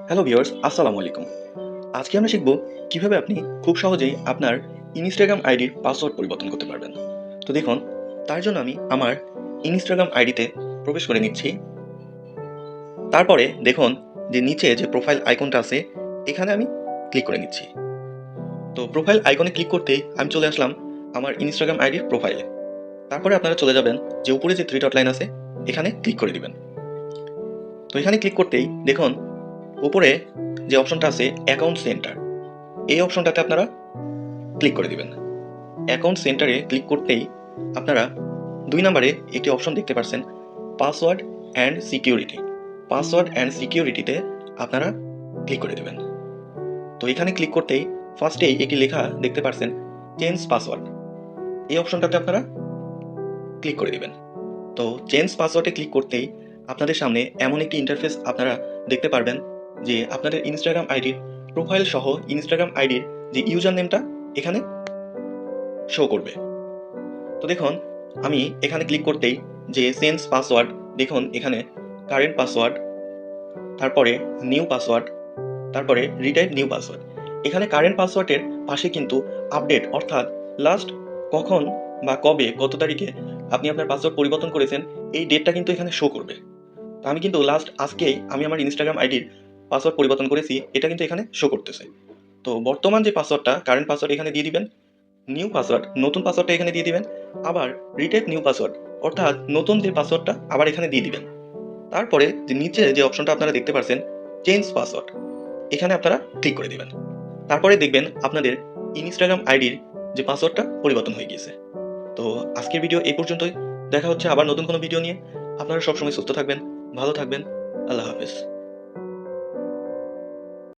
Hello viewers, আসসালামু আলাইকুম। আজকে আমরা শিখব কিভাবে আপনি খুব সহজেই আপনার ইনস্টাগ্রাম আইডির পাসওয়ার্ড পরিবর্তন করতে পারবেন। তো দেখুন, তার জন্য আমি আমার ইনস্টাগ্রাম আইডিতে প্রবেশ করে নিচ্ছি। তারপরে দেখুন যে নিচে যে প্রোফাইল আইকনটা আছে এখানে আমি ক্লিক করে নিচ্ছি। তো প্রোফাইল আইকনে ক্লিক করতেই আমি চলে আসলাম আমার ইনস্টাগ্রাম আইডির প্রোফাইলে। তারপরে আপনারা চলে যাবেন যে উপরে যে 3 ডট লাইন আছে এখানে ক্লিক করে দিবেন। তো এখানে ক্লিক করতেই দেখুন উপরে যে অপশনটা আছে অ্যাকাউন্ট সেন্টার, এই অপশনটাতে আপনারা ক্লিক করে দিবেন। অ্যাকাউন্ট সেন্টারে ক্লিক করতেই আপনারা 2 নম্বরে একটি অপশন দেখতে পাচ্ছেন, password and security. Password and সিকিউরিটিতে আপনারা ক্লিক করে দেবেন। তো এখানে ক্লিক করতেই ফার্স্টেই একটি লেখা দেখতে পাচ্ছেন, চেঞ্জ পাসওয়ার্ড। এই অপশনটাতে আপনারা ক্লিক করে দিবেন। তো চেঞ্জ পাসওয়ার্ডে ক্লিক করতেই আপনাদের সামনে এমন একটি ইন্টারফেস আপনারা দেখতে পারবেন যে আপনাদের ইনস্টাগ্রাম আইডির প্রোফাইল সহ ইনস্টাগ্রাম আইডির যে ইউজার নেমটা এখানে শো করবে। তো দেখুন আমি এখানে ক্লিক করতেই যে চেঞ্জ পাসওয়ার্ড, দেখুন এখানে কারেন্ট পাসওয়ার্ড, তারপরে নিউ পাসওয়ার্ড, তারপরে রিটাইপ নিউ পাসওয়ার্ড। এখানে কারেন্ট পাসওয়ার্ডের পাশে কিন্তু আপডেট, অর্থাৎ লাস্ট কখন বা কবে কত তারিখে আপনি আপনার পাসওয়ার্ড পরিবর্তন করেছেন এই ডেটটা কিন্তু এখানে শো করবে। তো আমি কিন্তু লাস্ট আজকেই আমি আমার ইনস্টাগ্রাম আইডির পাসওয়ার্ড পরিবর্তন করেছি, এটা কিন্তু এখানে শো করতেছে। তো বর্তমান যে পাসওয়ার্ডটা, কারেন্ট পাসওয়ার্ড এখানে দিয়ে দিবেন, নিউ পাসওয়ার্ড নতুন পাসওয়ার্ডটা এখানে দিয়ে দিবেন, আবার রিটাইপ নিউ পাসওয়ার্ড অর্থাৎ নতুন যে পাসওয়ার্ডটা আবার এখানে দিয়ে দিবেন। তারপরে যে নিচে যে অপশনটা আপনারা দেখতে পাচ্ছেন, চেঞ্জ পাসওয়ার্ড, এখানে আপনারা ক্লিক করে দিবেন। তারপরে দেখবেন আপনাদের ইনস্টাগ্রাম আইডির যে পাসওয়ার্ডটা পরিবর্তন হয়ে গিয়েছে। তো আজকের ভিডিও এই পর্যন্তই। দেখা হচ্ছে আবার নতুন কোনো ভিডিও নিয়ে। আপনারা সবসময় সুস্থ থাকবেন, ভালো থাকবেন। আল্লাহ হাফেজ।